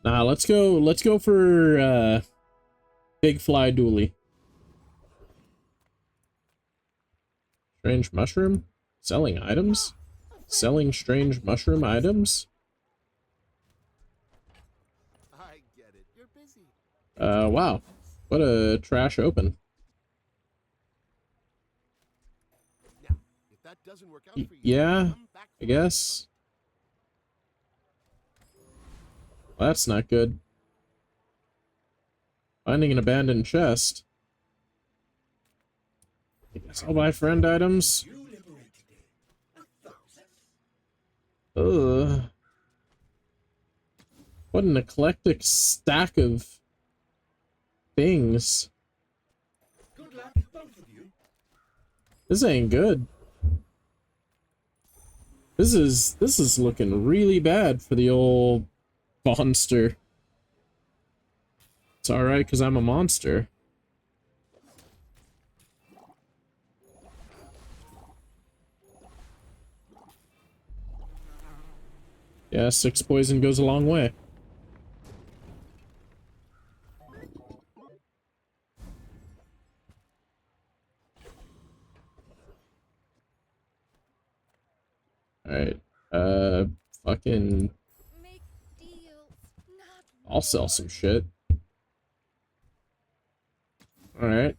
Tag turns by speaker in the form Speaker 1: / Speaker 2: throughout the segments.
Speaker 1: Nah, let's go for Big Fly Dooley. Strange mushroom? Selling items? Selling strange mushroom items?
Speaker 2: I get it. You're busy.
Speaker 1: Wow. What a trash open.
Speaker 2: Now, if that doesn't work out for you,
Speaker 1: Yeah,
Speaker 2: come back
Speaker 1: I
Speaker 2: for
Speaker 1: guess. Well, that's not good. Finding an abandoned chest. I guess I'll buy friend items. Ugh. What an eclectic stack of things.
Speaker 3: Good luck, both of you.
Speaker 1: This ain't good. This is looking really bad for the old monster. It's alright because I'm a monster. Yeah, 6 poison goes a long way. Alright. Fucking...
Speaker 4: Make deals, not
Speaker 1: I'll sell
Speaker 4: war.
Speaker 1: some shit. Alright.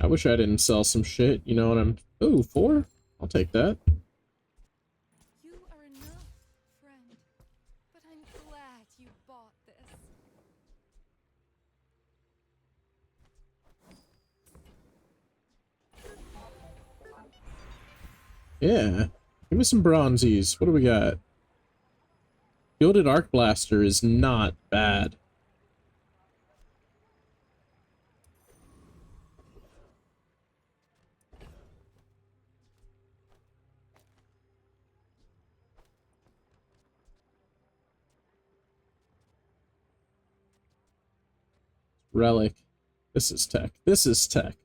Speaker 1: I wish I didn't sell some shit, you know what I'm... Ooh, 4? I'll take that.
Speaker 4: You are enough, friend. But I'm glad you bought this.
Speaker 1: Yeah. Give me some bronzies. What do we got? Gilded Arc Blaster is not bad. Relic. This is tech. This is tech.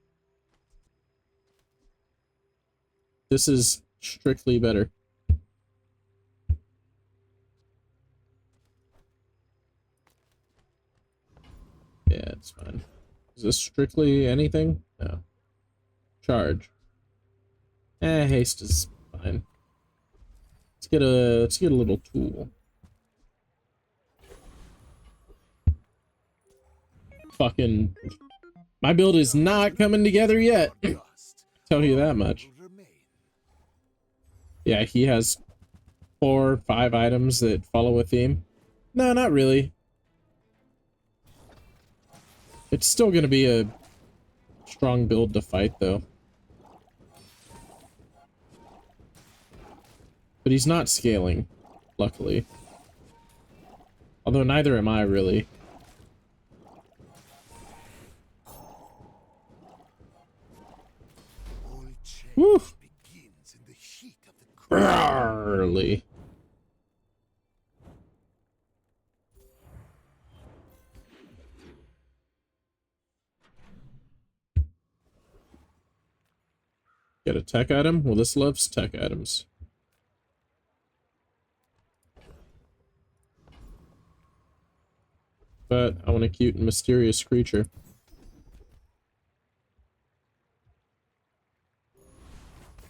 Speaker 1: This is strictly better. Yeah, it's fine. Is this strictly anything? No. Charge. Haste is fine. Let's get a little tool. Fucking my build is not coming together yet. Tell you that much. Yeah, he has 4 or 5 items that follow a theme. No, not really. It's still gonna be a strong build to fight, though. But he's not scaling, luckily. Although neither am I, really. Woo! Early. Get a tech item? Well, this loves tech items. But I want a cute and mysterious creature.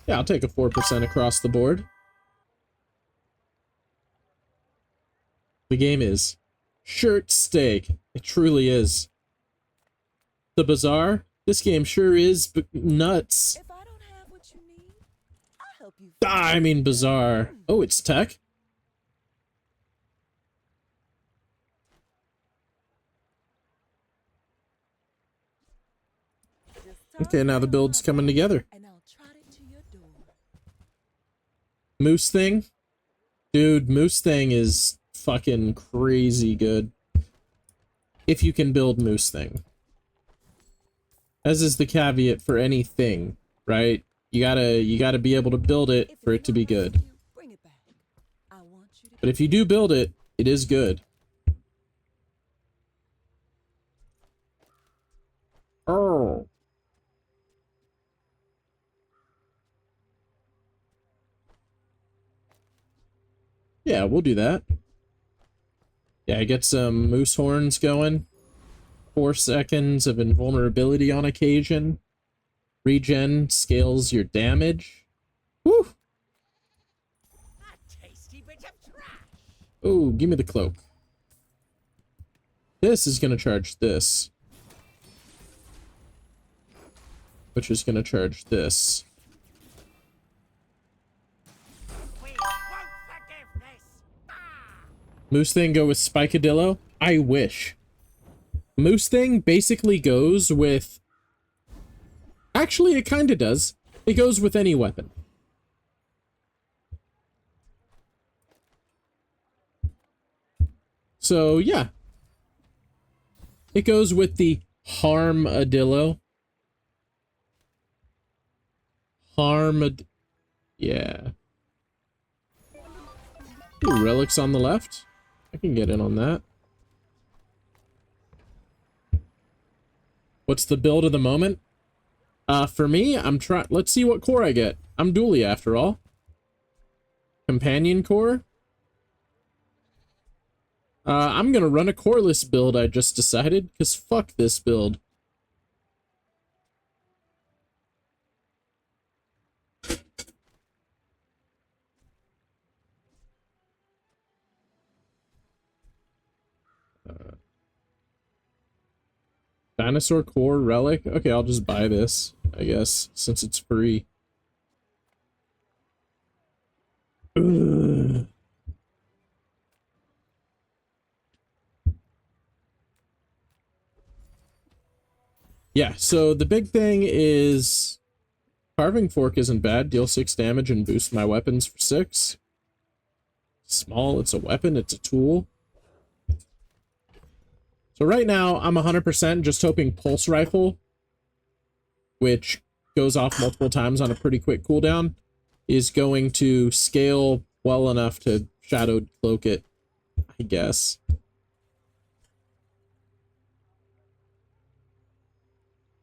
Speaker 1: Yeah, I'll take a 4% across the board. The game is shirt steak. It truly is. The Bazaar? This game sure is nuts.
Speaker 5: If I don't have what you need, I'll help you.
Speaker 1: I mean Bazaar. Oh, it's tech? Okay, now the build's coming together.
Speaker 5: And I'll trot it to your door.
Speaker 1: Moose Thing? Dude, Moose Thing is fucking crazy good. If you can build Moose Thing. As is the caveat for anything, right? You gotta be able to build it for it to be good.
Speaker 5: Bring it back. I want you to.
Speaker 1: But if you do build it, it is good. Oh. Yeah, we'll do that. Yeah, get some moose horns going. 4 seconds of invulnerability on occasion. Regen scales your damage. Woo!
Speaker 3: A tasty bit of trash.
Speaker 1: Ooh, give me the cloak. This is gonna charge this. Which is gonna charge this.
Speaker 3: We won't forgive this. Ah!
Speaker 1: Moose Thing go with Spikadillo? I wish. Moose Thing basically goes with... Actually, it kinda does. It goes with any weapon. So, yeah. It goes with the Harmadillo. Yeah. Ooh, relics on the left. I can get in on that. What's the build of the moment? For me, I'm trying... Let's see what core I get. I'm Dooley, after all. Companion core? I'm gonna run a coreless build, I just decided, because fuck this build. Dinosaur core relic? Okay, I'll just buy this, I guess, since it's free. Ugh. Yeah, so the big thing is carving fork isn't bad. Deal 6 damage and boost my weapons for 6. Small, it's a weapon, it's a tool. So right now, I'm 100% just hoping Pulse Rifle, which goes off multiple times on a pretty quick cooldown, is going to scale well enough to Shadowed Cloak it, I guess.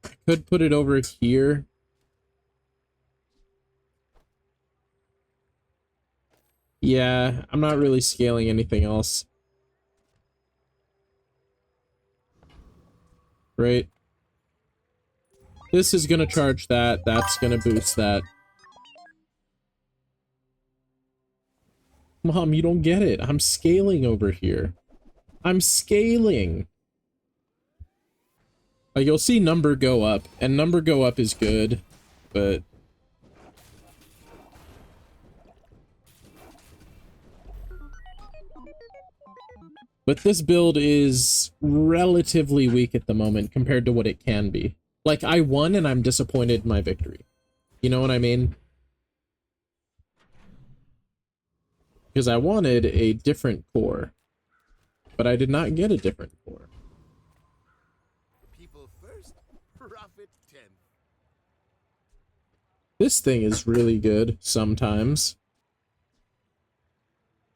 Speaker 1: I could put it over here. Yeah, I'm not really scaling anything else. Right? This is gonna charge that, that's gonna boost that. Mom, you don't get it. I'm scaling over here. I'm scaling. You'll see number go up, and number go up is good, but... But this build is relatively weak at the moment compared to what it can be. Like, I won and I'm disappointed in my victory. You know what I mean? Because I wanted a different core. But I did not get a different core.
Speaker 2: People first, profit 10.
Speaker 1: This thing is really good sometimes.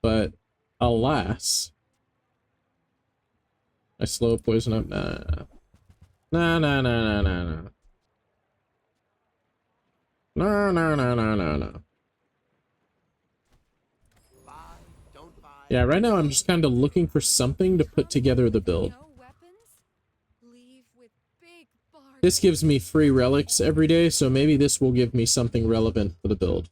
Speaker 1: But, alas... I slow poison up. Nah. Nah, nah, nah, nah, nah, nah. No, no, no, no, no, no.
Speaker 2: Buy, don't buy.
Speaker 1: Yeah, right now I'm just kind of looking for something to put together the build.
Speaker 4: No weapons? Leave with big bargains.
Speaker 1: This gives me free relics every day, so maybe this will give me something relevant for the build.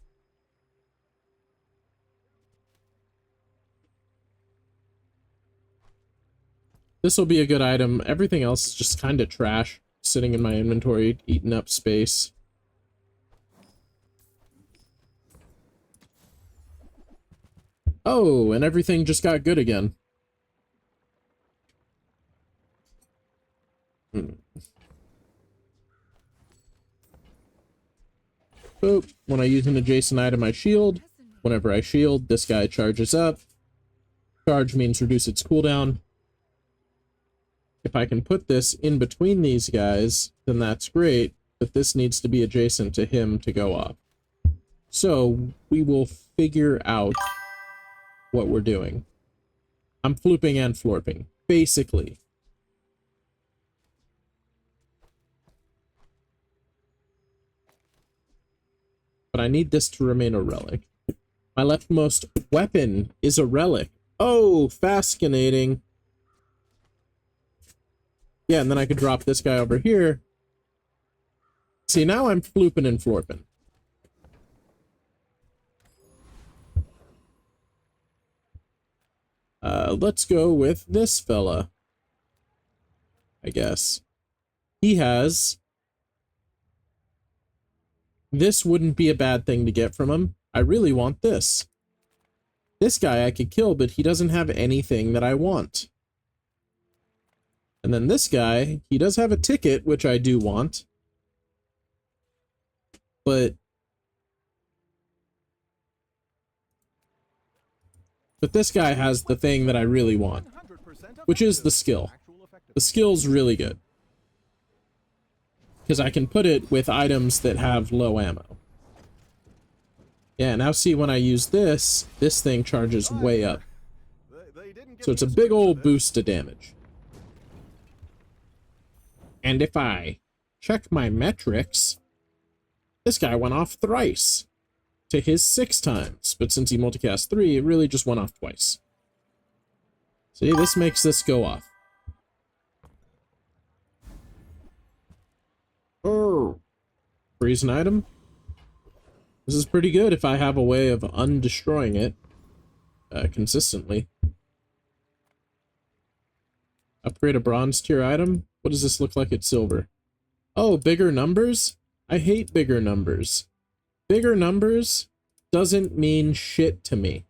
Speaker 1: This will be a good item. Everything else is just kind of trash, sitting in my inventory, eating up space. Oh, and everything just got good again. Boop. When I use an adjacent item, I shield. Whenever I shield, this guy charges up. Charge means reduce its cooldown. If I can put this in between these guys, then that's great, but this needs to be adjacent to him to go off. So, we will figure out what we're doing. I'm flooping and florping, basically. But I need this to remain a relic. My leftmost weapon is a relic. Oh, fascinating. Yeah, and then I could drop this guy over here. See, now I'm flooping and florping. Let's go with this fella, I guess. He has... This wouldn't be a bad thing to get from him. I really want this. This guy I could kill, but he doesn't have anything that I want. And then this guy, he does have a ticket, which I do want. But this guy has the thing that I really want, which is the skill. The skill's really good. Because I can put it with items that have low ammo. Yeah, now see when I use this, this thing charges way up. So it's a big old boost to damage. And if I check my metrics, this guy went off thrice to his 6 times. But since he multicast 3, it really just went off twice. See, this makes this go off. Oh, freeze an item. This is pretty good if I have a way of undestroying it consistently. Upgrade a bronze tier item. What does this look like at silver? Oh, bigger numbers? I hate bigger numbers. Bigger numbers doesn't mean shit to me.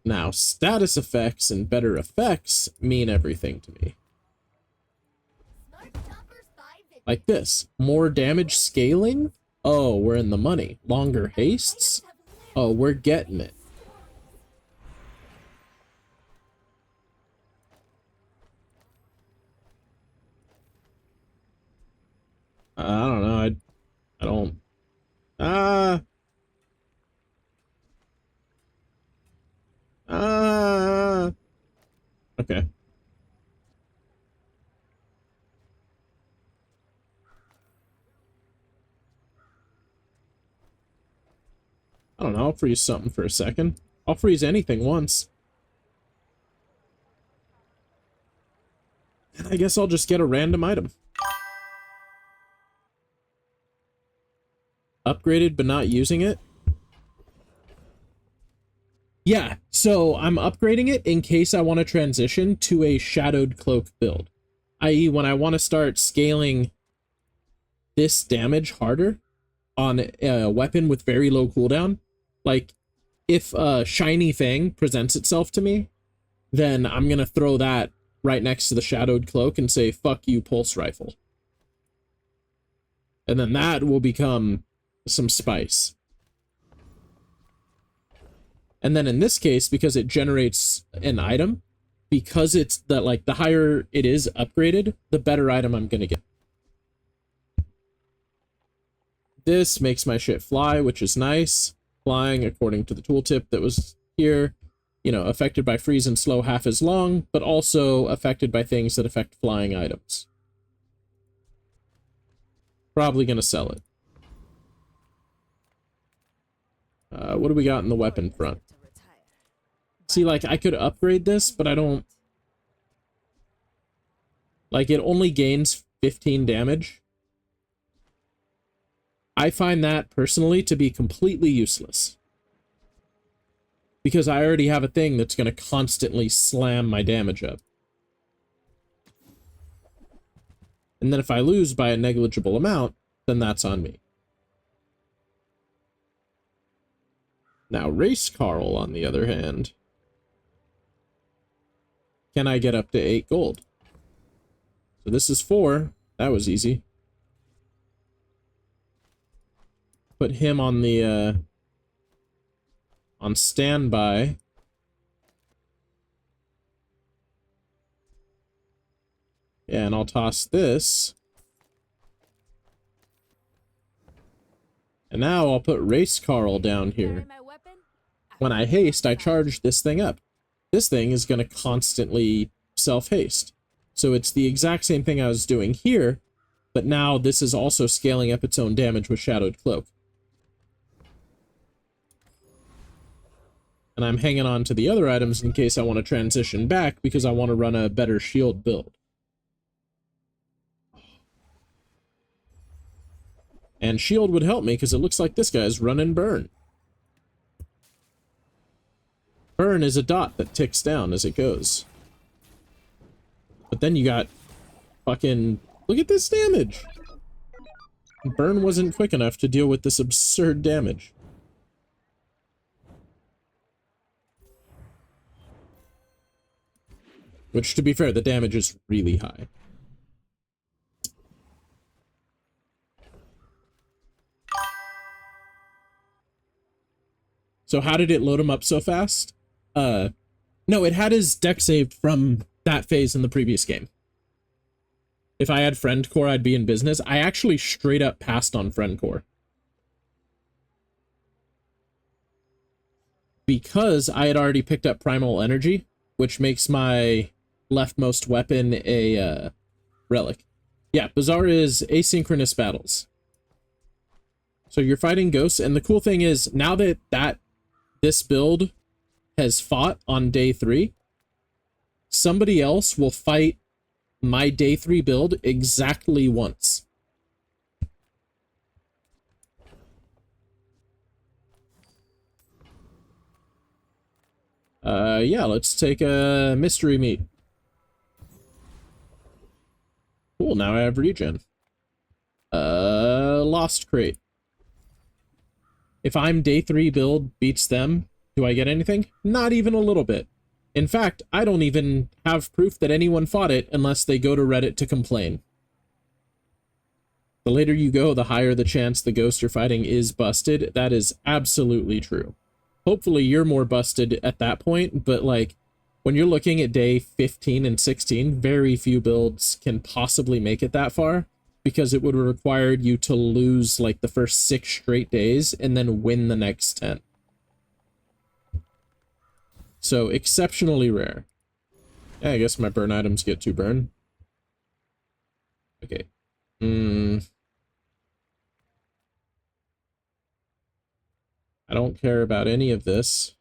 Speaker 1: Now, status effects and better effects mean everything to me. Like this. More damage scaling? Oh, we're in the money. Longer hastes? Oh, we're getting it. I don't know. I don't... Okay. I don't know, I'll freeze something for a second. I'll freeze anything once. And I guess I'll just get a random item. Upgraded but not using it? Yeah, so I'm upgrading it in case I want to transition to a Shadowed Cloak build. I.e. when I want to start scaling this damage harder on a weapon with very low cooldown. Like, if a Shiny Fang presents itself to me, then I'm going to throw that right next to the Shadowed Cloak and say, fuck you, Pulse Rifle. And then that will become some spice. And then in this case, because it generates an item, because it's the, like, the higher it is upgraded, the better item I'm gonna get. This makes my shit fly, which is nice. Flying, according to the tooltip that was here, you know, affected by freeze and slow half as long, but also affected by things that affect flying items. Probably gonna sell it. What do we got in the weapon front? See, like, I could upgrade this, but I don't... Like, it only gains 15 damage. I find that, personally, to be completely useless. Because I already have a thing that's going to constantly slam my damage up. And then if I lose by a negligible amount, then that's on me. Now, Race Carl, on the other hand... Can I get up to 8 gold? So this is 4. That was easy. Put him on the, on standby. Yeah, and I'll toss this. And now I'll put Race Carl down here. When I haste, I charge this thing up. This thing is going to constantly self-haste. So it's the exact same thing I was doing here, but now this is also scaling up its own damage with Shadowed Cloak. And I'm hanging on to the other items in case I want to transition back because I want to run a better shield build. And shield would help me because it looks like this guy's running burn. Burn is a dot that ticks down as it goes. But then you got fucking... Look at this damage! Burn wasn't quick enough to deal with this absurd damage. Which, to be fair, the damage is really high. So how did it load him up so fast? No, it had his deck saved from that phase in the previous game. If I had friend core, I'd be in business. I actually straight up passed on friend core. Because I had already picked up primal energy, which makes my leftmost weapon a relic. Yeah, Bazaar is asynchronous battles. So you're fighting ghosts, and the cool thing is, now that this build has fought on day 3, somebody else will fight my day 3 build exactly once. Yeah, let's take a mystery meat. Cool, now I have regen. Lost crate. If I'm day 3 build beats them, do I get anything? Not even a little bit. In fact, I don't even have proof that anyone fought it unless they go to Reddit to complain. The later you go, the higher the chance the ghost you're fighting is busted. That is absolutely true. Hopefully you're more busted at that point, but like, when you're looking at day 15 and 16, very few builds can possibly make it that far, because it would have required you to lose like the first 6 straight days and then win the next 10. So, exceptionally rare. Yeah, I guess my burn items get 2 burn. Okay. I don't care about any of this,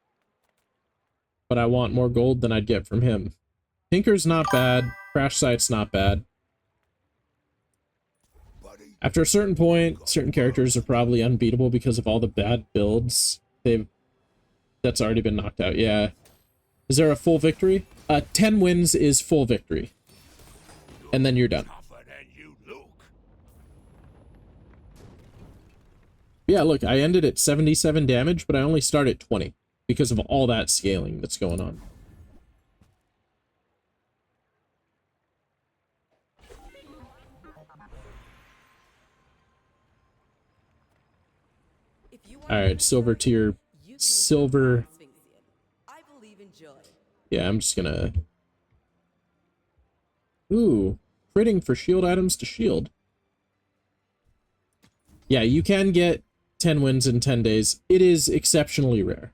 Speaker 1: but I want more gold than I'd get from him. Tinker's not bad. Crash Site's not bad. After a certain point, certain characters are probably unbeatable because of all the bad builds that's already been knocked out. Yeah. Is there a full victory? 10 wins is full victory. And then you're done. Yeah, look, I ended at 77 damage, but I only start at 20 because of all that scaling that's going on. Alright, silver tier. Silver. Yeah, I'm just gonna... Ooh, critting for shield items to shield. Yeah, you can get 10 wins in 10 days. It is exceptionally rare.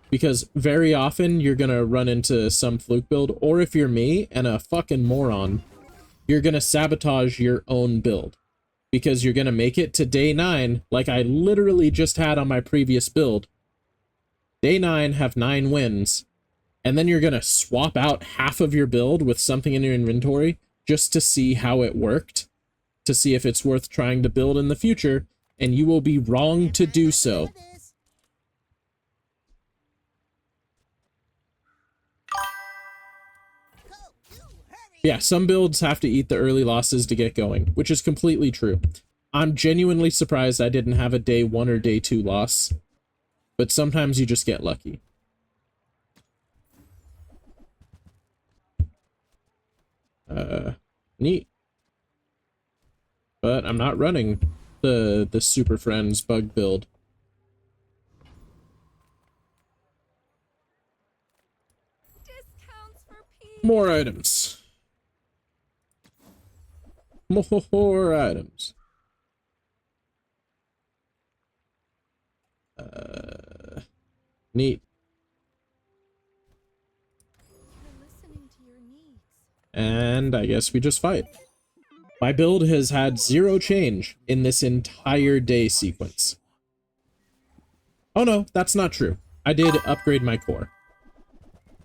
Speaker 1: Because very often you're gonna run into some fluke build, or if you're me and a fucking moron, you're gonna sabotage your own build. Because you're gonna make it to day 9, like I literally just had on my previous build. Day 9, have 9 wins, and then you're gonna swap out half of your build with something in your inventory just to see how it worked, to see if it's worth trying to build in the future, and you will be wrong to do so. Yeah, some builds have to eat the early losses to get going, which is completely true. I'm genuinely surprised I didn't have a day 1 or day 2 loss, but sometimes you just get lucky. Neat. But I'm not running the Super Friends bug build.
Speaker 4: Discounts for
Speaker 1: More items. More items. Neat.
Speaker 4: You're listening to your needs.
Speaker 1: And I guess we just fight. My build has had 0 change in this entire day sequence. Oh no, that's not true. I did upgrade my core.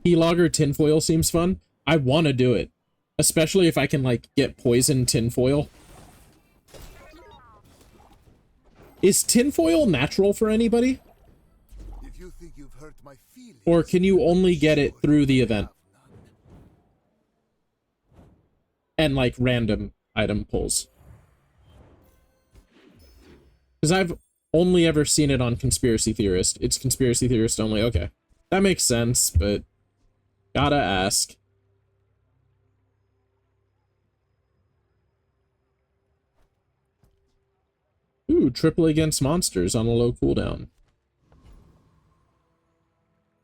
Speaker 1: Keylogger tinfoil seems fun. I want to do it. Especially if I can, like, get poison tinfoil. Is tinfoil natural for anybody?
Speaker 2: If you think you've hurt my feelings,
Speaker 1: Or can you only get it through the event? And, like, random item pulls. Because I've only ever seen it on Conspiracy Theorist. It's Conspiracy Theorist only. Okay. That makes sense, but gotta ask. Ooh, triple against monsters on a low cooldown.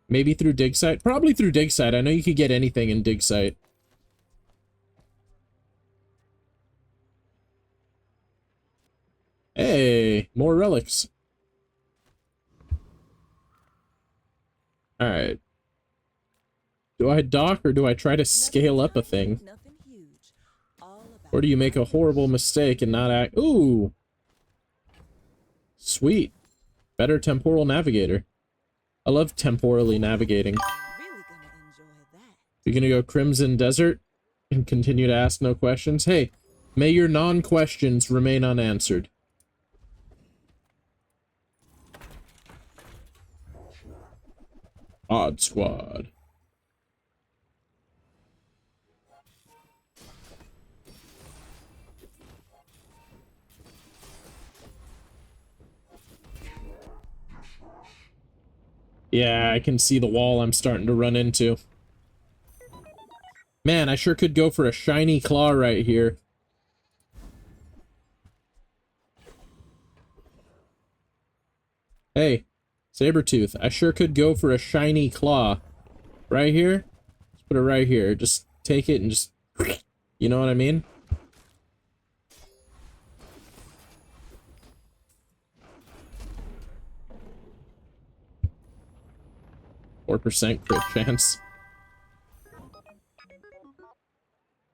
Speaker 1: Maybe through dig site? Probably through dig site. I know you could get anything in dig site. Hey, more relics. Alright. Do I dock or do I try to scale up a thing?
Speaker 5: Nothing huge. All about
Speaker 1: Or do you make a horrible mistake and not act? Ooh! Sweet. Better temporal navigator. I love temporally navigating.
Speaker 5: I'm really gonna enjoy that.
Speaker 1: You're gonna go Crimson Desert and continue to ask no questions? Hey, may your non-questions remain unanswered. Odd Squad. Yeah, I can see the wall I'm starting to run into. Man, I sure could go for a shiny claw right here. Hey, Sabretooth, I sure could go for a shiny claw. Right here? Let's put it right here. Just take it and just... You know what I mean? %4 crit chance.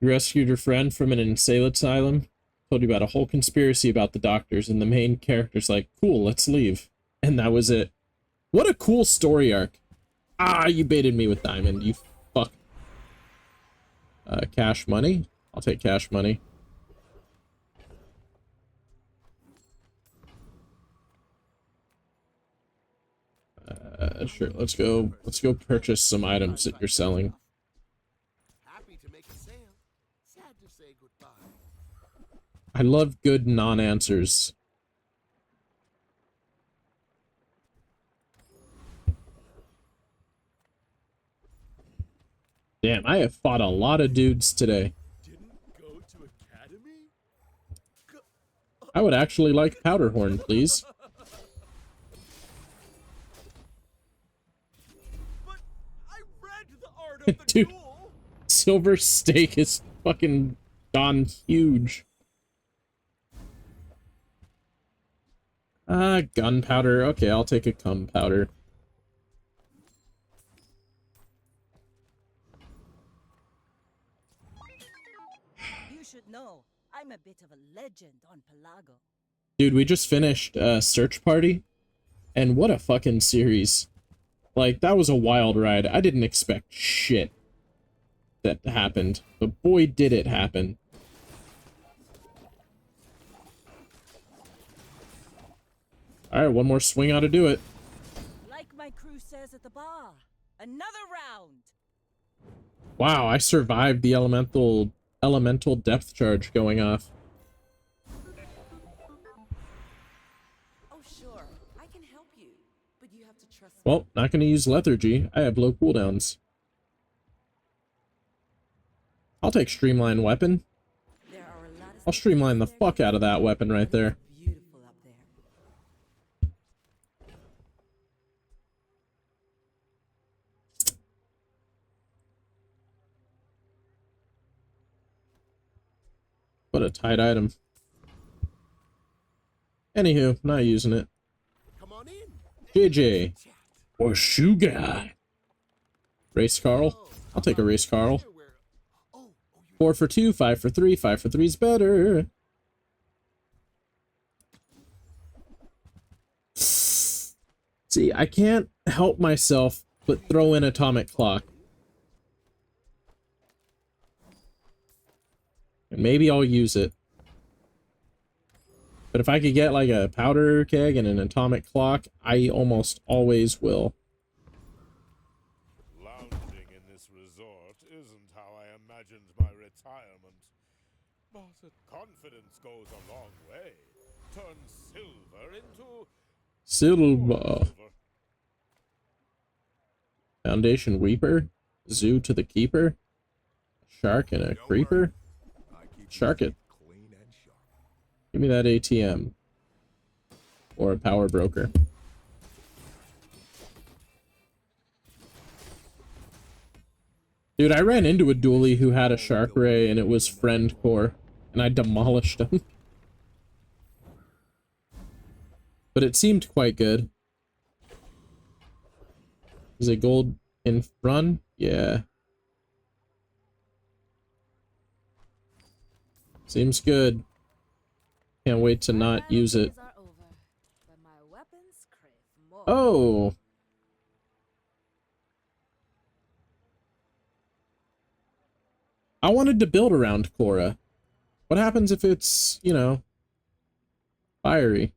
Speaker 1: You rescued your friend from an insane asylum. Told you about a whole conspiracy about the doctors, and the main character's like, cool, let's leave. And that was it. What a cool story arc. Ah, you baited me with diamond, you fuck. Cash money? I'll take cash money. Sure, let's go purchase some items that you're selling.
Speaker 2: happy to make a sale. Sad to say goodbye.
Speaker 1: I love good non-answers. Damn, I have fought a lot of dudes today.
Speaker 2: Didn't go to academy?
Speaker 1: I would actually like Powderhorn, please.
Speaker 2: But I read the art of the
Speaker 1: Dude.
Speaker 2: duel.
Speaker 1: Silver Steak is fucking gone huge. Gunpowder. Okay, I'll take a gunpowder.
Speaker 5: You should know, I'm a bit of a legend on Pelago.
Speaker 1: Dude, we just finished Search Party, and what a fucking series. Like, that was a wild ride. I didn't expect shit that happened, but boy did it happen. Alright, one more swing ought to do it.
Speaker 5: Like my crew says at the bar, another round.
Speaker 1: Wow, I survived the elemental depth charge going off.
Speaker 5: Oh sure, I can help you, but you have to trust me.
Speaker 1: Well, not gonna use lethargy. I have low cooldowns. I'll take Streamline Weapon.
Speaker 5: There are a lot of
Speaker 1: I'll streamline the fuck out of that weapon right there.
Speaker 5: beautiful up there.
Speaker 1: What a tight item. Anywho, not using it.
Speaker 2: Come on in.
Speaker 1: JJ.
Speaker 2: Chat.
Speaker 1: Or Sugar. Race Carl. I'll take a Race Carl.
Speaker 2: Here where- Oh, you
Speaker 1: 4 for 2, 5 for 3, 5 for 3's better. See, I can't help myself but throw in atomic clock. And maybe I'll use it. But if I could get like a powder keg and an atomic clock, I almost always will.
Speaker 6: Lounging in this resort isn't how I imagined my retirement. But confidence goes a long way. Turn silver into
Speaker 1: Silver.
Speaker 6: silver.
Speaker 1: Foundation Weeper. Zoo to the Keeper. Shark and a Creeper. Shark it. Give me that ATM. Or a power broker. Dude, I ran into a Dooley who had a Shark Ray and it was friend core. And I demolished him. But it seemed quite good. Is it gold in run? Yeah. Seems good. Can't wait to not use it. Oh! I wanted to build around Korra. What happens if it's, you know, fiery?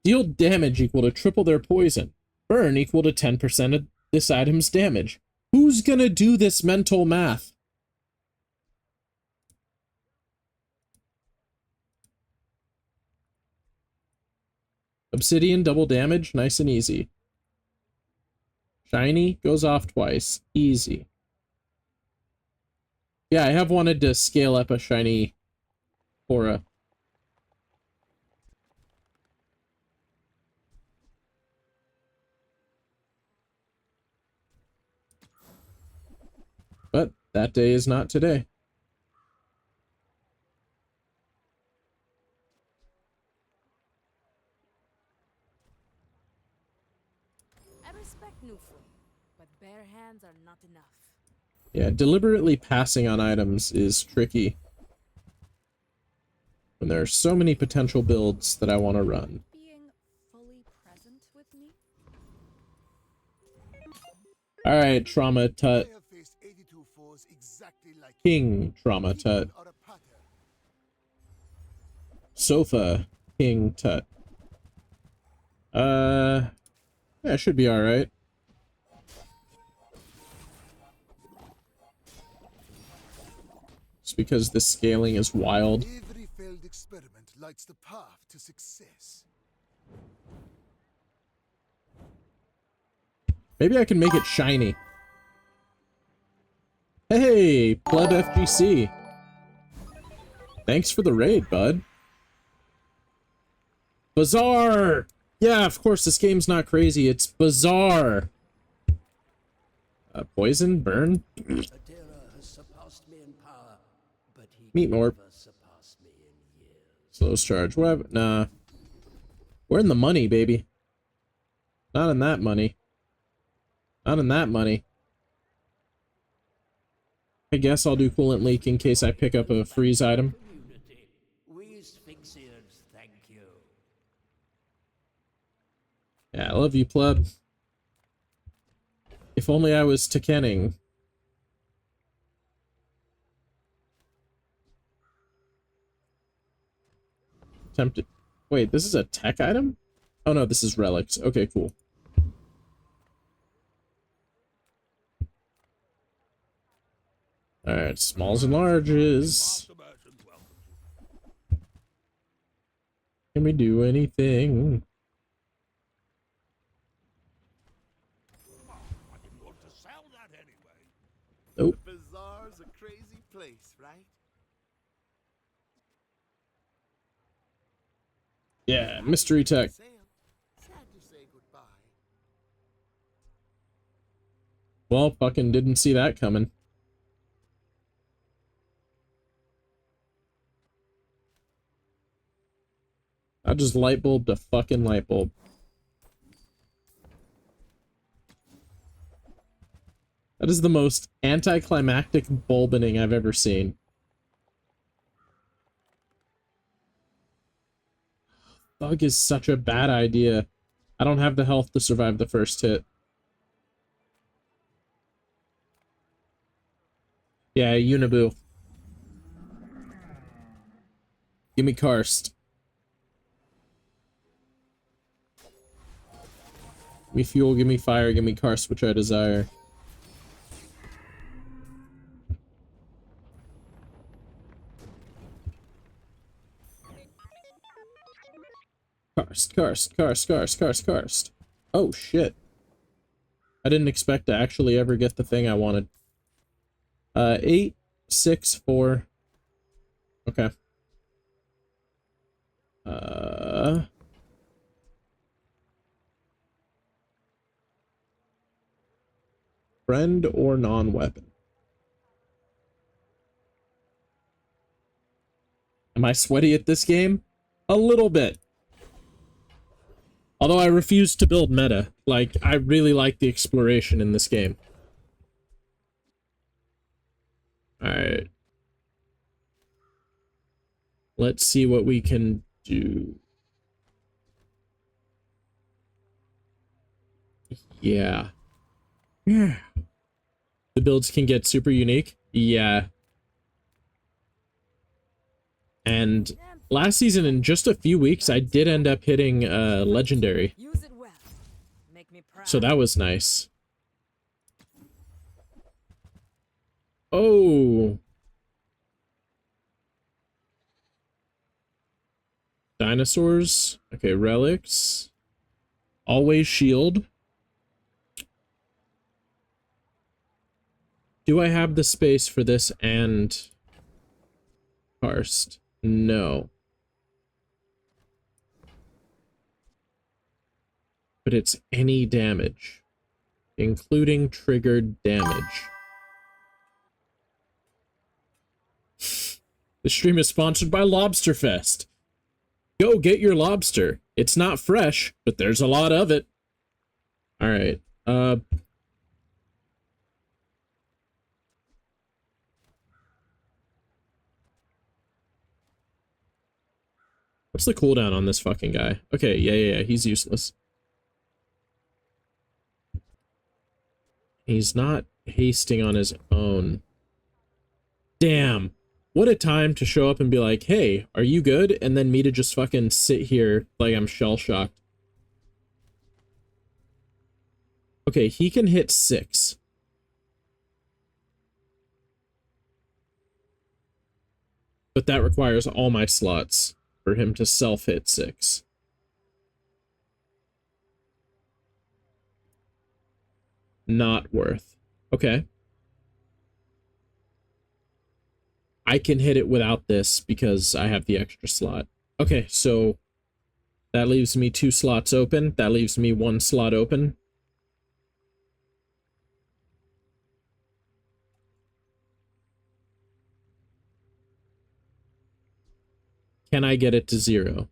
Speaker 1: Deal damage equal to triple their poison. Burn equal to 10% of this item's damage. Who's gonna do this mental math? Obsidian double damage, nice and easy. Shiny goes off twice, easy. Yeah, I have wanted to scale up a shiny Korra. But that day is not today.
Speaker 5: I respect Nufu, but bare hands are not enough.
Speaker 1: Yeah, deliberately passing on items is tricky. When there are so many potential builds that I want to run.
Speaker 4: Being fully present with me?
Speaker 1: Alright, Trauma Tut.
Speaker 2: I have faced 82 foes exactly like
Speaker 1: King Trauma Tut.
Speaker 2: Even a pattern.
Speaker 1: Sofa King Tut. Yeah, should be alright. Just because the scaling is wild.
Speaker 2: Every failed experiment lights the path to success.
Speaker 1: Maybe I can make it shiny. Hey, Pleb FGC. Thanks for the raid, bud. Bazaar! Yeah, of course, this game's not crazy. It's Bazaar. Poison? Burn?
Speaker 7: Adira has surpassed me in power, but he
Speaker 1: Meat
Speaker 7: can
Speaker 1: Morp.
Speaker 7: never surpass me in years.
Speaker 1: Slowest charge. What? Nah. We're in the money, baby. Not in that money. Not in that money. I guess I'll do Coolant Leak in case I pick up a freeze item.
Speaker 7: Community, we Sphinxians thank you.
Speaker 1: Yeah, I love you, pleb. If only I was Tekenning. Tempted. Wait, this is a tech item? Oh no, this is relics. Okay, cool. Alright, smalls and larges. Can we do anything?
Speaker 6: I didn't want to sell that anyway.
Speaker 1: Nope.
Speaker 2: Bazaar's a crazy place, right?
Speaker 1: Yeah, mystery tech.
Speaker 2: Sam, sad to say goodbye.
Speaker 1: Well, fucking didn't see that coming. I just light bulb to fucking light bulb. That is the most anticlimactic bulbining I've ever seen. Bug is such a bad idea. I don't have the health to survive the first hit. Yeah, Uniboo. Give me Karst. Give me fuel, give me fire, give me Karst, which I desire. Karst. Oh, shit. I didn't expect to actually ever get the thing I wanted. 8, 6, 4. Okay. Friend or non-weapon? Am I sweaty at this game? A little bit. Although I refuse to build meta. Like, I really like the exploration in this game. Alright. Let's see what we can do. Yeah. Yeah. The builds can get super unique. Yeah. And last season, in just a few weeks, I did end up hitting legendary.
Speaker 5: Use it well. Make me proud.
Speaker 1: So that was nice. Oh. Dinosaurs. Okay, relics. Always shield. Do I have the space for this and Karst? No. But it's any damage, including triggered damage. The stream is sponsored by Lobster Fest. Go get your lobster. It's not fresh, but there's a lot of it. All right. What's the cooldown on this fucking guy? Okay, yeah, he's useless. He's not hasting on his own. Damn. What a time to show up and be like, hey, are you good? And then me to just fucking sit here like I'm shell-shocked. Okay, he can hit 6. But that requires all my slots for him to self-hit 6. Not worth. Okay. I can hit it without this because I have the extra slot. Okay, so that leaves me 2 slots open. That leaves me 1 slot open. Can I get it to 0?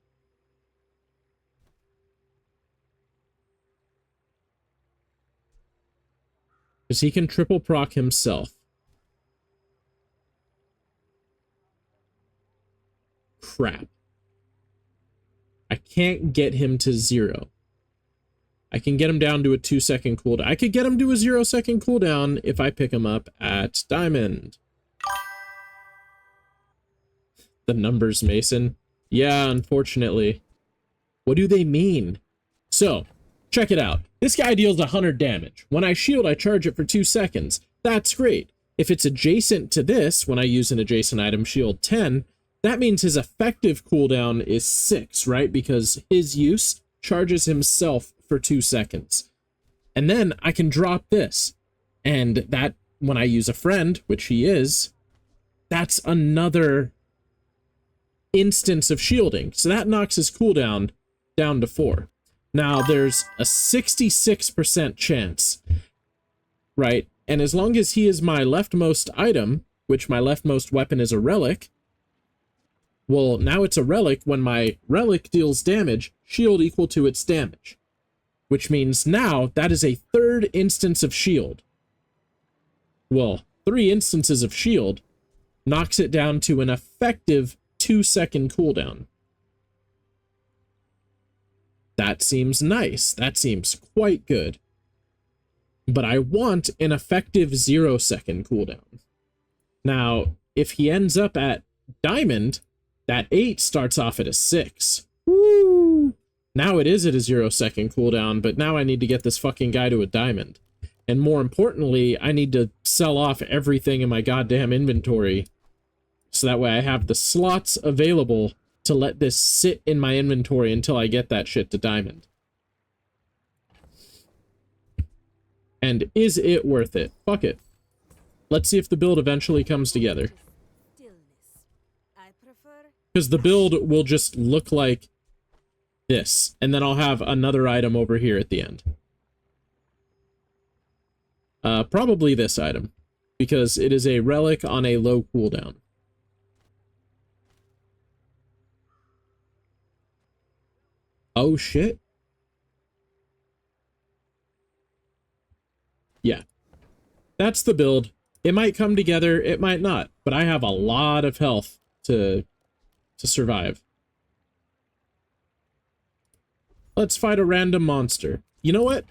Speaker 1: Because he can triple proc himself. Crap. I can't get him to 0. I can get him down to a 2-second cooldown. I could get him to a 0-second cooldown if I pick him up at Diamond. The numbers, Mason. Yeah, unfortunately. What do they mean? So, check it out. This guy deals 100 damage. When I shield, I charge it for 2 seconds. That's great. If it's adjacent to this, when I use an adjacent item shield 10, that means his effective cooldown is 6, right? Because his use charges himself for 2 seconds. And then I can drop this. And that, when I use a friend, which he is, that's another instance of shielding. So that knocks his cooldown down to 4. Now, there's a 66% chance, right? And as long as he is my leftmost item, which my leftmost weapon is a relic, well, now it's a relic. When my relic deals damage, shield equal to its damage. Which means now that is a 3rd instance of shield. Well, 3 instances of shield knocks it down to an effective 2-second cooldown. That seems nice. That seems quite good. But I want an effective 0-second cooldown. Now, if he ends up at Diamond, that 8 starts off at a 6. Woo! Now it is at a 0-second cooldown, but now I need to get this fucking guy to a Diamond. And more importantly, I need to sell off everything in my goddamn inventory, so that way I have the slots available to let this sit in my inventory until I get that shit to Diamond. And is it worth it? Fuck it. Let's see if the build eventually comes together. Because the build will just look like this, and then I'll have another item over here at the end. Probably this item, because it is a relic on a low cooldown. Oh shit. Yeah. That's the build. It might come together, it might not, but I have a lot of health to survive. Let's fight a random monster. You know what?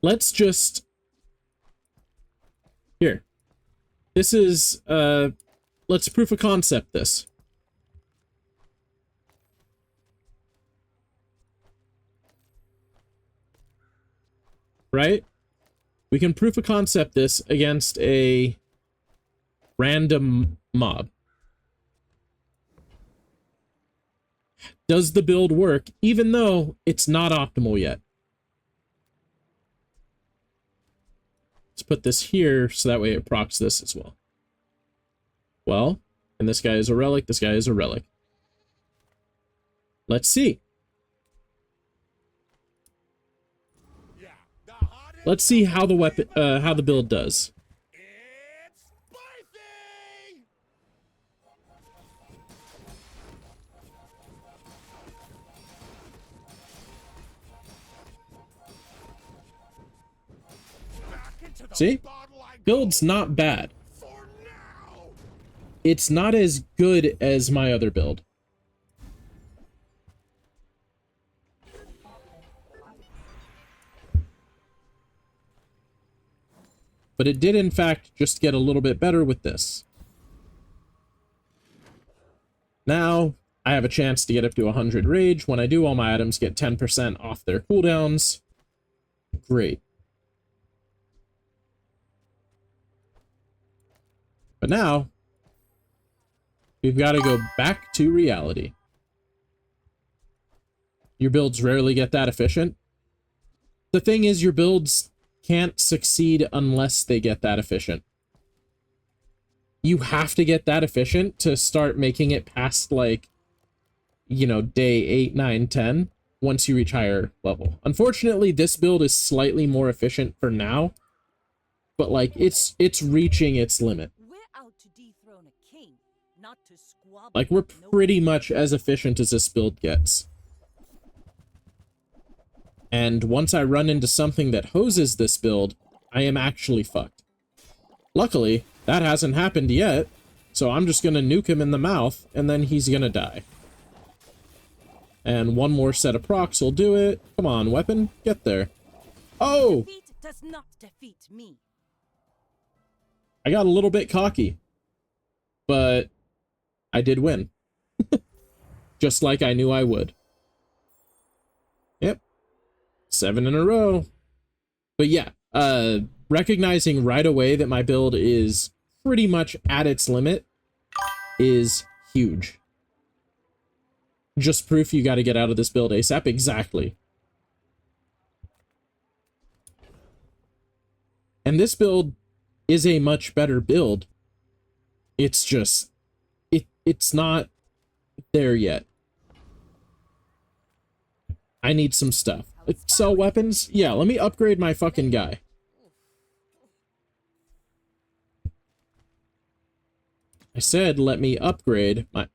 Speaker 1: Let's just... Here. This is, let's proof of concept this. Right? We can proof of concept this against a random mob. Does the build work, even though it's not optimal yet? Let's put this here, so that way it procs this as well. Well, and this guy is a relic, this guy is a relic. Let's see. Let's see how the weapon, how the build does.
Speaker 6: It's spicy! Back into the
Speaker 1: See?
Speaker 6: bottle I go
Speaker 1: Build's not bad.
Speaker 6: for now.
Speaker 1: It's not as good as my other build. But it did, in fact, just get a little bit better with this. Now, I have a chance to get up to 100 rage. When I do, all my items get 10% off their cooldowns. Great. But now, we've got to go back to reality. Your builds rarely get that efficient. The thing is, your builds can't succeed unless they get that efficient. You have to get that efficient to start making it past, like, you know, day 8, 9, 10, once you reach higher level. Unfortunately, this build is slightly more efficient for now, but, like, it's reaching its limit.
Speaker 5: We're out to dethrone a king, not to squabble.
Speaker 1: Like, we're pretty much as efficient as this build gets. And once I run into something that hoses this build, I am actually fucked. Luckily, that hasn't happened yet, so I'm just gonna nuke him in the mouth, and then he's gonna die. And one more set of procs will do it. Come on, weapon, get there. Oh!
Speaker 5: Defeat does not defeat me.
Speaker 1: I got a little bit cocky. But I did win. Just like I knew I would. Yep. 7 in a row. But yeah, recognizing right away that my build is pretty much at its limit is huge. Just proof you got to get out of this build ASAP. Exactly. And this build is a much better build. It's just, it's not there yet. I need some stuff. Sell weapons? Yeah, let me upgrade my fucking guy. I said let me upgrade my...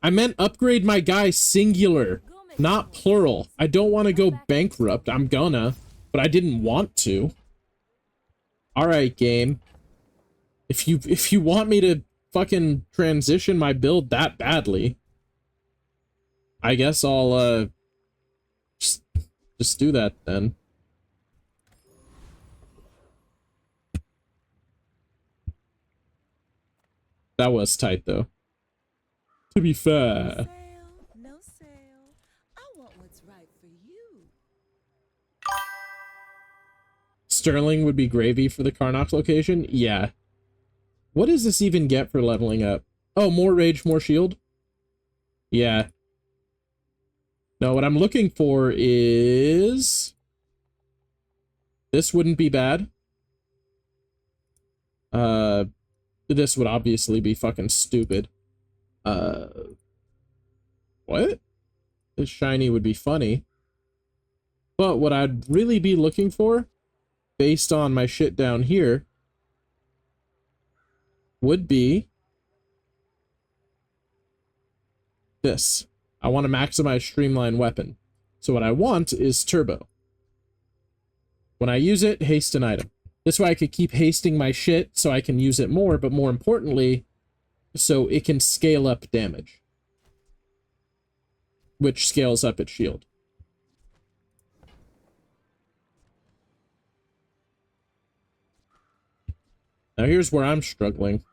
Speaker 1: I meant upgrade my guy singular, not plural. I don't want to go bankrupt. I'm gonna, but I didn't want to. Alright, game. If you want me to fucking transition my build that badly, I guess I'll just do that then. That was tight though. To be fair.
Speaker 5: No sale. I want what's right for you.
Speaker 1: Sterling would be gravy for the Karnox location? Yeah. What does this even get for leveling up? Oh, more rage, more shield? Yeah. No, what I'm looking for is... This wouldn't be bad. This would obviously be fucking stupid. What? This shiny would be funny. But what I'd really be looking for, based on my shit down here, would be this. I want to maximize streamline weapon. So what I want is turbo. When I use it, haste an item. This way I could keep hasting my shit so I can use it more, but more importantly, so it can scale up damage. Which scales up its shield. Now here's where I'm struggling.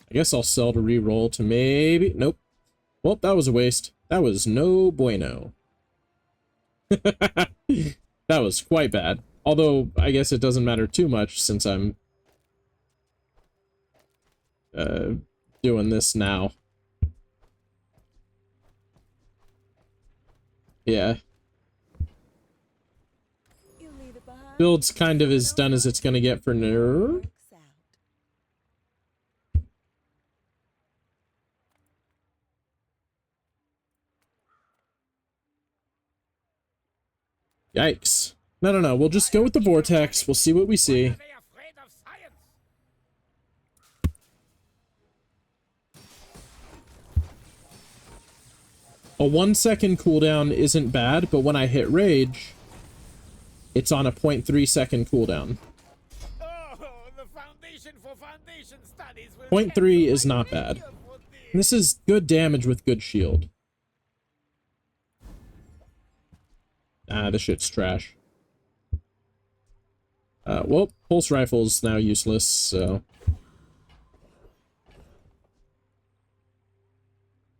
Speaker 1: I guess I'll sell to reroll to maybe... Nope. Well, that was a waste. That was no bueno. That was quite bad. Although, I guess it doesn't matter too much since I'm doing this now. Yeah. Build's kind of as done as it's gonna get for now. Yikes. No. We'll just go with the vortex. We'll see what we see.
Speaker 3: Are they afraid of science?
Speaker 1: A 1 second cooldown isn't bad, but when I hit rage, it's on a 0.3 second cooldown.
Speaker 3: Oh, the foundation for foundation studies will
Speaker 1: 0.3 is not bad. This is good damage with good shield. Ah, this shit's trash. Well, pulse rifle's now useless, so...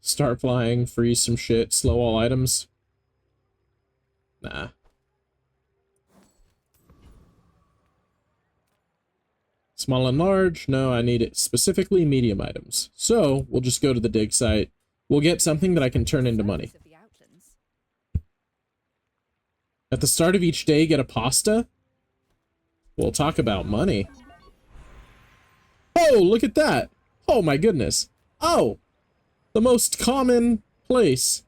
Speaker 1: Start flying, freeze some shit, slow all items. Nah. Small and large? No, I need it specifically medium items. So, we'll just go to the dig site. We'll get something that I can turn into money. At the start of each day, get a pasta? We'll talk about money. Oh, look at that! Oh my goodness. Oh! The most common place.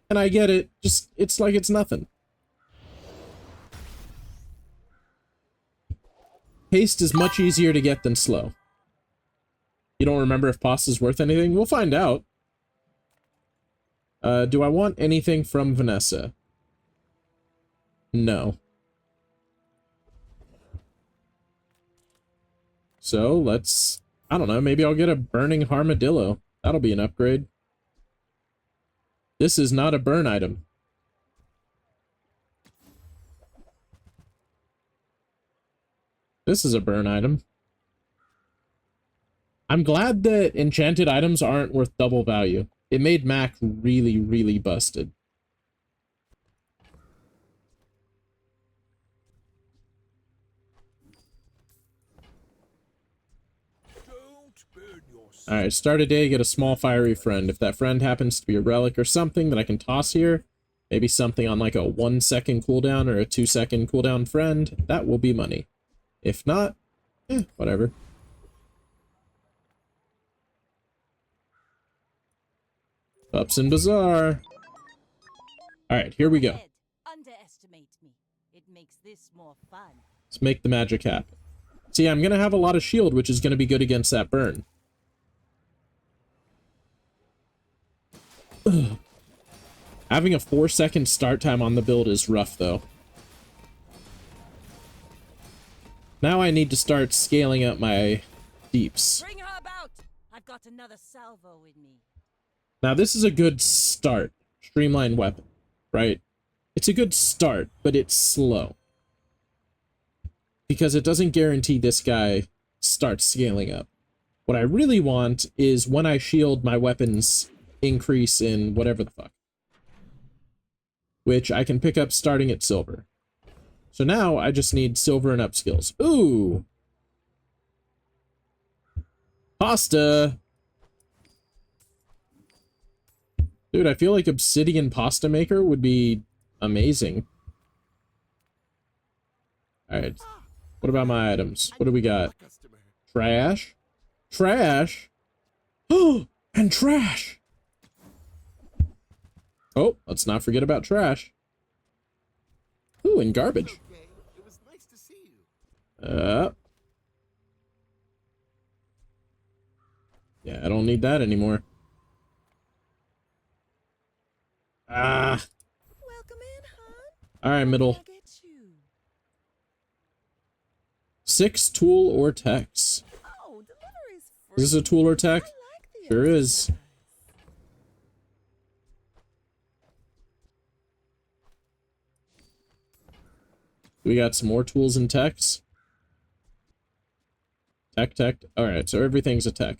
Speaker 1: And I get it, just, it's like it's nothing. Haste is much easier to get than slow. You don't remember if pasta's worth anything? We'll find out. Do I want anything from Vanessa? No. So, let's... I don't know, maybe I'll get a burning armadillo. That'll be an upgrade. This is not a burn item. This is a burn item. I'm glad that enchanted items aren't worth double value. It made Mac really, really busted. Alright, start a day, get a small fiery friend. If that friend happens to be a relic or something that I can toss here, maybe something on like a 1 second cooldown or a 2 second cooldown friend, that will be money. If not, whatever. Ups in Bazaar. Alright, here we go.
Speaker 5: Underestimate me. It makes this more fun.
Speaker 1: Let's make the magic happen. See, I'm gonna have a lot of shield, which is gonna be good against that burn. Ugh. Having a 4 second start time on the build is rough, though. Now I need to start scaling up my deeps.
Speaker 5: Bring her about. I've got another salvo with me.
Speaker 1: Now this is a good start. Streamlined weapon, right? It's a good start, but it's slow. Because it doesn't guarantee this guy starts scaling up. What I really want is when I shield, my weapons increase in whatever the fuck. Which I can pick up starting at silver. So now I just need silver and up skills. Ooh! Pasta! Dude, I feel like obsidian pasta maker would be amazing. Alright. What about my items? What do we got? Trash? Trash? Oh! And trash! Oh, let's not forget about trash. Ooh, and garbage.
Speaker 2: Okay, it was nice to see you.
Speaker 1: Yeah, I don't need that anymore. Ah.
Speaker 5: Welcome in, hon.
Speaker 1: Alright, middle.
Speaker 5: I'll get you.
Speaker 1: 6 tool or techs.
Speaker 5: Oh, delivery's free.
Speaker 1: Is this a tool or tech?
Speaker 5: I like the
Speaker 1: Sure is.
Speaker 5: exercise.
Speaker 1: We got some more tools and techs. Tech. Alright, so everything's a tech.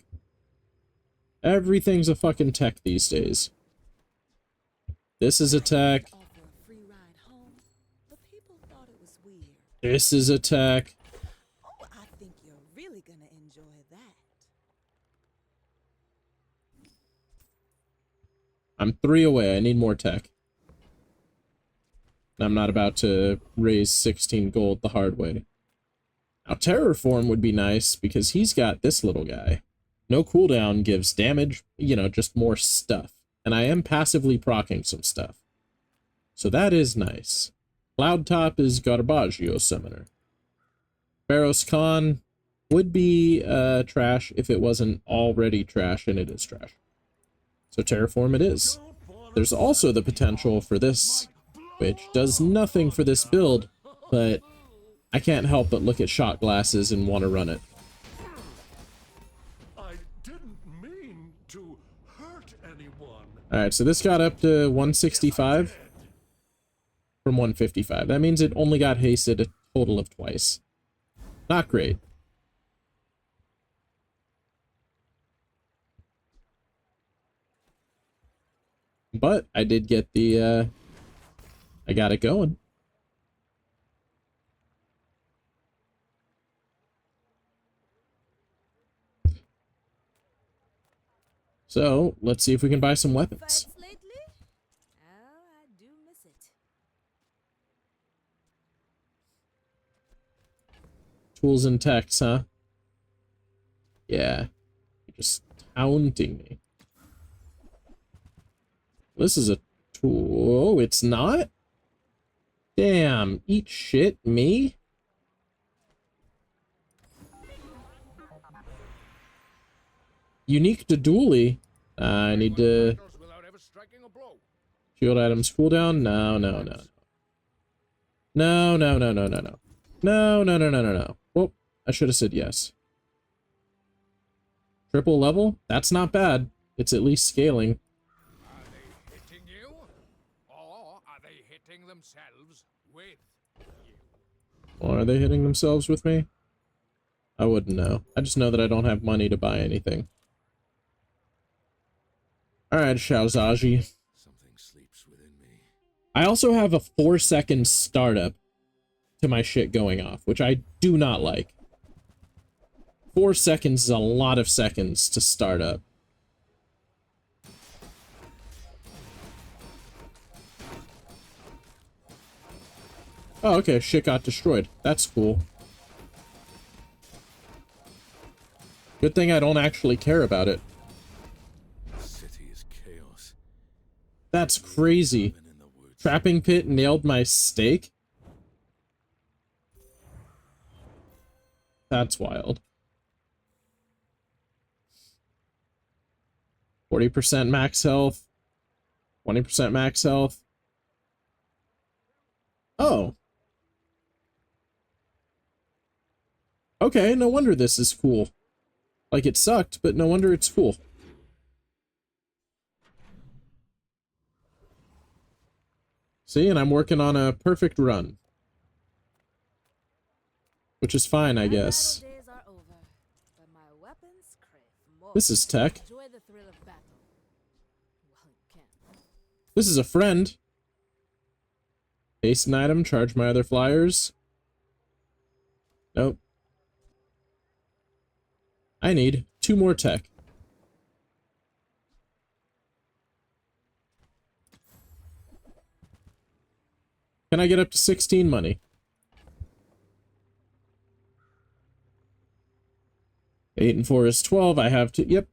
Speaker 1: Everything's a fucking tech these days. This is a tech.
Speaker 5: Offer a free ride home, but people thought it was weird.
Speaker 1: This is a tech.
Speaker 5: Oh, I think you're really gonna enjoy that.
Speaker 1: I'm 3 away. I need more tech. I'm not about to raise 16 gold the hard way. Now, Terraform would be nice because he's got this little guy. No cooldown gives damage, you know, just more stuff. And I am passively proccing some stuff. So that is nice. Cloud Top is Garbaggio Summoner. Barros Khan would be trash if it wasn't already trash, and it is trash. So Terraform it is. There's also the potential for this, which does nothing for this build, but I can't help but look at shot glasses and want to run it.
Speaker 7: I didn't mean to hurt anyone.
Speaker 1: Alright, so this got up to 165 from 155. That means it only got hasted a total of twice. Not great. But I did get the, I got it going. So, let's see if we can buy some weapons.
Speaker 5: Fights lately? Oh, I do miss it.
Speaker 1: Tools and techs, huh? Yeah. You're just taunting me. This is a tool. Oh, it's not? Damn. Eat shit, me? Unique to Dooley. I need to...
Speaker 3: Without ever striking a blow.
Speaker 1: Shield items cooldown? No. No. Well, I should have said yes. Triple level? That's not bad. It's at least scaling.
Speaker 3: Are they hitting you? Or are they hitting themselves with you?
Speaker 1: Or are they hitting themselves with me? I wouldn't know. I just know that I don't have money to buy anything. Alright, Xiaozaji.
Speaker 2: Something sleeps within me.
Speaker 1: I also have a 4-second startup to my shit going off, which I do not like. 4 seconds is a lot of seconds to start up. Oh, okay, shit got destroyed. That's cool. Good thing I don't actually care about it.
Speaker 2: The city is chaos.
Speaker 1: That's crazy.
Speaker 2: Living in the woods.
Speaker 1: Trapping pit nailed my stake? That's wild. 40% max health. 20% max health. Oh. Okay, no wonder this is cool. Like, it sucked, but no wonder it's cool. See, and I'm working on a perfect run. Which is fine, I guess.
Speaker 8: Days are over, but my weapons crave more.
Speaker 1: This is tech.
Speaker 8: Enjoy the thrill of battle. While you can.
Speaker 1: This is a friend. Paste an item, charge my other flyers. Nope. I need 2 more tech. Can I get up to 16 money? 8 and 4 is 12. I have to. Yep.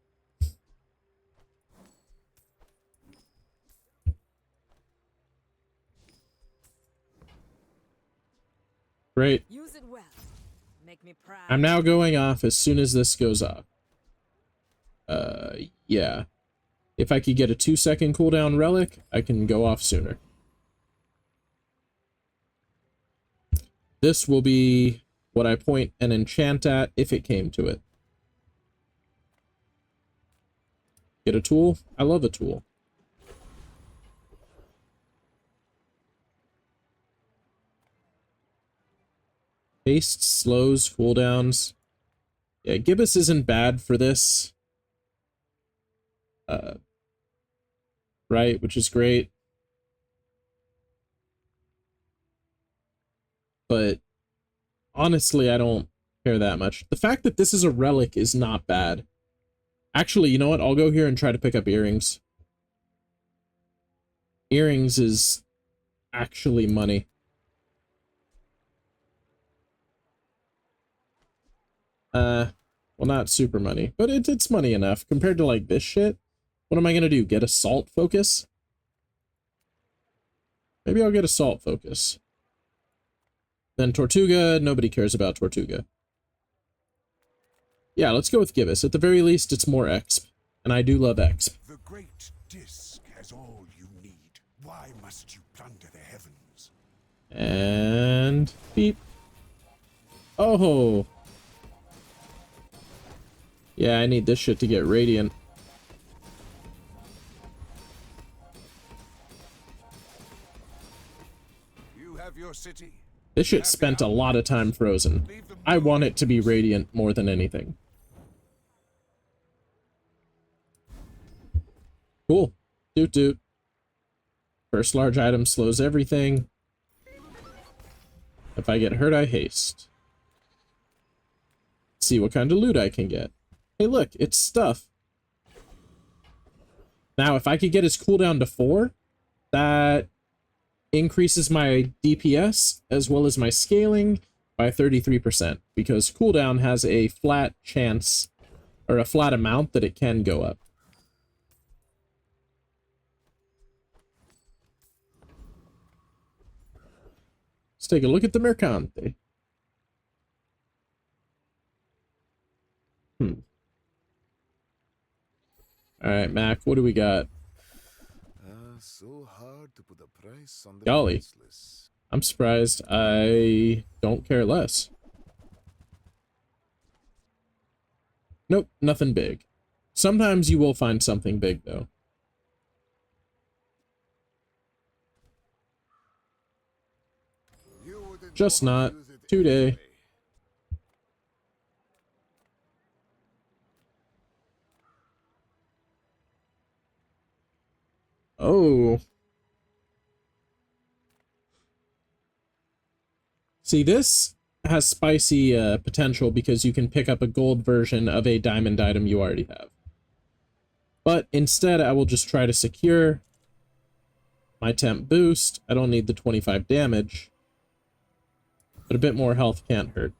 Speaker 1: Great.
Speaker 8: Use it well. Make me proud.
Speaker 1: I'm now going off as soon as this goes off. Yeah. If I could get a 2-second cooldown relic, I can go off sooner. This will be what I point and enchant at if it came to it. Get a tool? I love a tool. Haste, slows, cooldowns. Yeah, Gibbous isn't bad for this. Right, which is great. But honestly, I don't care that much. The fact that this is a relic is not bad. Actually, you know what? I'll go here and try to pick up earrings. Earrings is actually money. Well, not super money, but it's money enough compared to like this shit. What am I gonna do? Get assault focus? Maybe I'll get assault focus. Then Tortuga, nobody cares about Tortuga. Yeah, let's go with Gibbous. At the very least, it's more exp. And I do love exp.
Speaker 9: The great disc has all you need. Why must you plunder the heavens?
Speaker 1: And beep. Oh. Yeah, I need this shit to get radiant.
Speaker 9: You have your city.
Speaker 1: This shit spent a lot of time frozen. I want it to be radiant more than anything. Cool. Doot doot. First large item slows everything. If I get hurt, I haste. See what kind of loot I can get. Hey look, it's stuff. Now, if I could get his cooldown to 4, that increases my DPS as well as my scaling by 33%, because cooldown has a flat chance, or a flat amount that it can go up. Let's take a look at the Mercante. Alright, Mac, what do we got?
Speaker 6: So hard to put a price on the
Speaker 1: Golly.
Speaker 6: priceless.
Speaker 1: I'm surprised. I don't care less. Nope, nothing big. Sometimes you will find something big, though. Just not today. Oh. See, this has spicy potential because you can pick up a gold version of a diamond item you already have. But instead, I will just try to secure my temp boost. I don't need the 25 damage. But a bit more health can't hurt.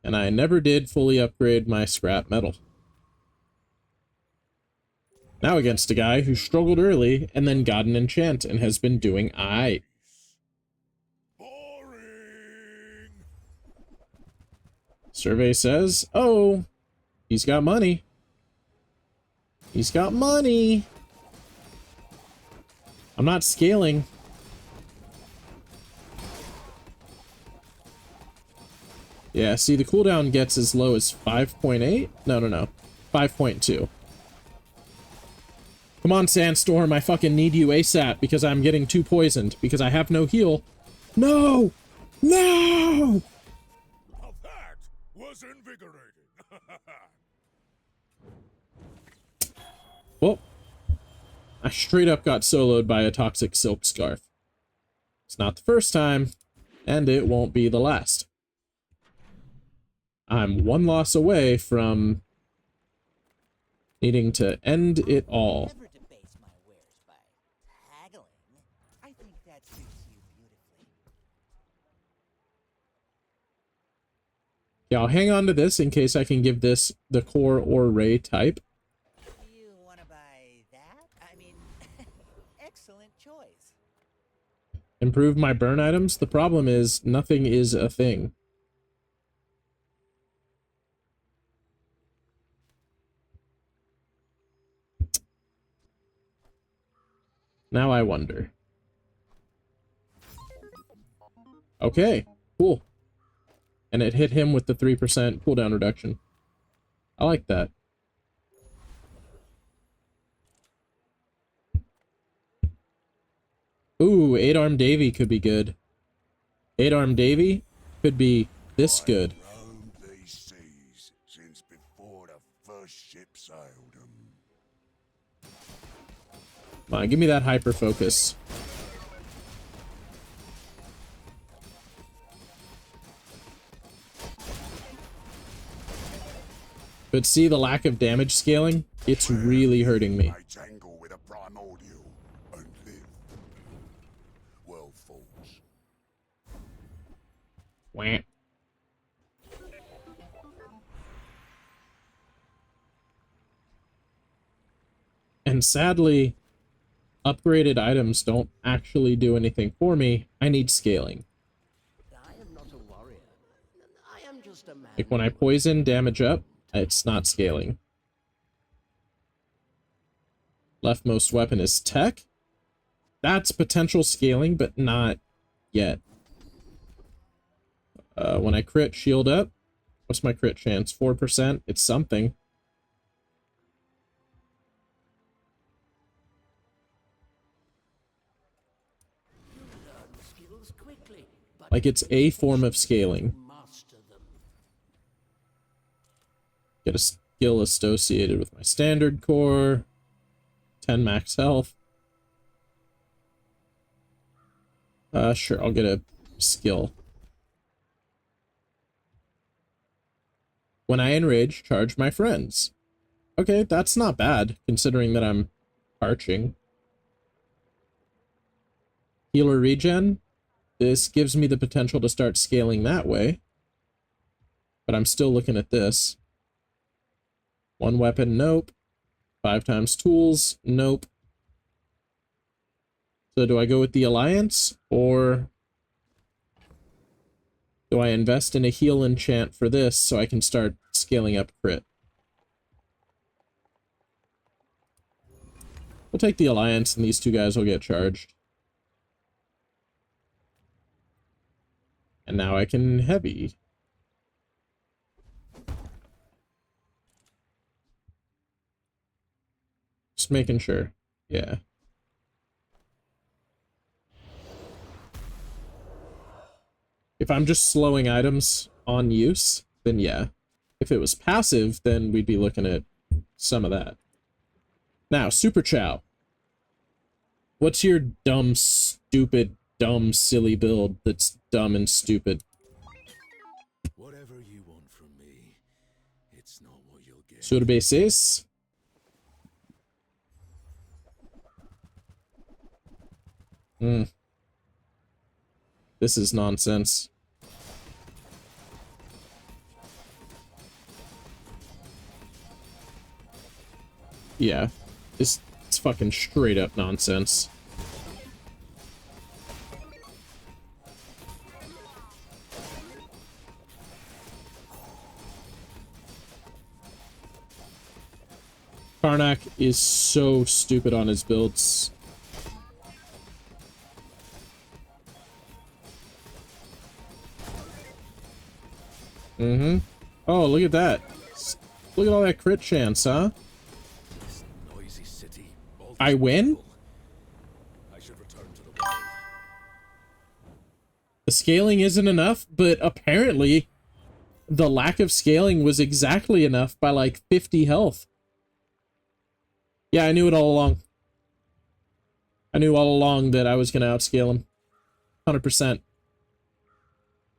Speaker 1: And I never did fully upgrade my scrap metal. Now against a guy who struggled early and then got an enchant and has been doing aight.
Speaker 6: Boring.
Speaker 1: Survey says, oh, he's got money. He's got money. I'm not scaling. Yeah, see, the cooldown gets as low as 5.8? No. 5.2. Come on, Sandstorm, I fucking need you ASAP because I'm getting too poisoned because I have no heal. No! No!
Speaker 6: Now that was invigorating.
Speaker 1: Well, I straight up got soloed by a toxic silk scarf. It's not the first time, and it won't be the last. I'm one loss away from needing to end it all.
Speaker 10: Never debase my wares by haggling. I think that suits you beautifully.
Speaker 1: Yeah, I'll hang on to this in case I can give this the core or ray type.
Speaker 10: You want to buy that? I mean, excellent choice.
Speaker 1: Improve my burn items. The problem is nothing is a thing. Now I wonder. Okay, cool. And it hit him with the 3% cooldown reduction. I like that. Ooh, 8-arm Davy could be good. 8-arm Davy could be this good.
Speaker 9: Roamed these seas since before the first ship sailed them.
Speaker 1: Come on, give me that hyper focus. But see the lack of damage scaling? It's really hurting me.
Speaker 9: I tangle with a primordial and live. Well, folks.
Speaker 1: Wah. And sadly, upgraded items don't actually do anything for me. I need scaling.
Speaker 7: I am not a warrior. I am just a man.
Speaker 1: Like when I poison damage up, it's not scaling. Leftmost weapon is tech. That's potential scaling, but not yet. When I crit shield up, what's my crit chance? 4%? It's something.
Speaker 7: Learn skills quickly, but
Speaker 1: Like it's a form of scaling.
Speaker 7: master them.
Speaker 1: Get a skill associated with my standard core. 10 max health. Sure, I'll get a skill. When I enrage, charge my friends. Okay, that's not bad, considering that I'm arching. Healer regen. This gives me the potential to start scaling that way. But I'm still looking at this. One weapon, nope. 5 times tools, nope. So do I go with the Alliance, or do I invest in a heal enchant for this so I can start scaling up crit? We'll take the Alliance and these two guys will get charged. And now I can heavy. Just making sure. Yeah. If I'm just slowing items on use, then yeah. If it was passive, then we'd be looking at some of that. Now, Super Chow. What's your dumb, stupid, dumb, silly build that's dumb and stupid?
Speaker 2: Whatever you want from me, it's not what you'll get.
Speaker 1: Surbesis? This is nonsense. Yeah, it's fucking straight up nonsense. Karnak is so stupid on his builds. Mm-hmm. Oh, look at that. Look at all that crit chance, huh?
Speaker 2: This noisy city. All
Speaker 1: I
Speaker 2: these
Speaker 1: win?
Speaker 2: people. I should return to the wild.
Speaker 1: The scaling isn't enough, but apparently the lack of scaling was exactly enough by like 50 health. Yeah, I knew it all along. I knew all along that I was going to outscale him. 100%.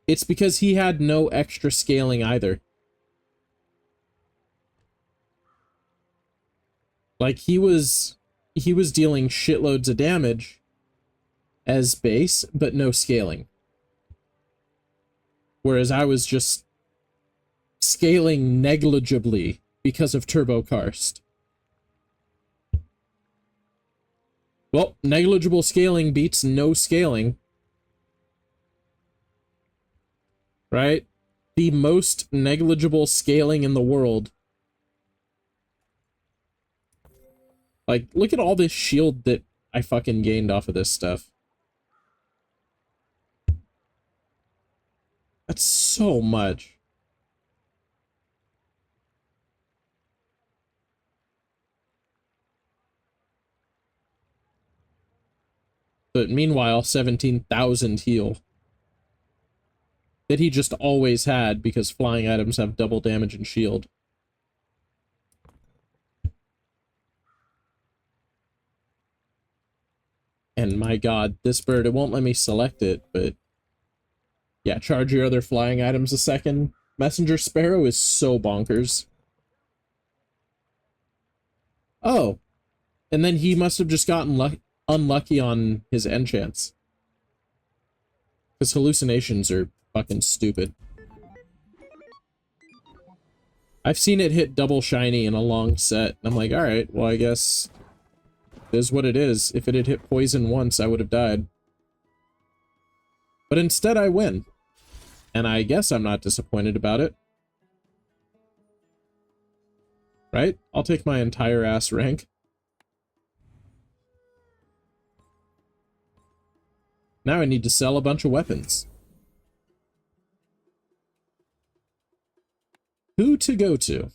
Speaker 1: It's because he had no extra scaling either. Like, he was dealing shitloads of damage as base, but no scaling. Whereas I was just scaling negligibly because of Turbo Karst. Well, negligible scaling beats no scaling. Right? The most negligible scaling in the world. Like, look at all this shield that I fucking gained off of this stuff. That's so much. But meanwhile, 17,000 heal. That he just always had because flying items have double damage and shield. And my god, this bird, it won't let me select it, but... yeah, charge your other flying items a second. Messenger Sparrow is so bonkers. Oh. And then he must have just gotten unlucky on his enchants. Because hallucinations are fucking stupid. I've seen it hit double shiny in a long set, and I'm like, alright, well I guess it is what it is. If it had hit poison once, I would have died. But instead I win. And I guess I'm not disappointed about it. Right? I'll take my entire ass rank. Now I need to sell a bunch of weapons. Who to go to?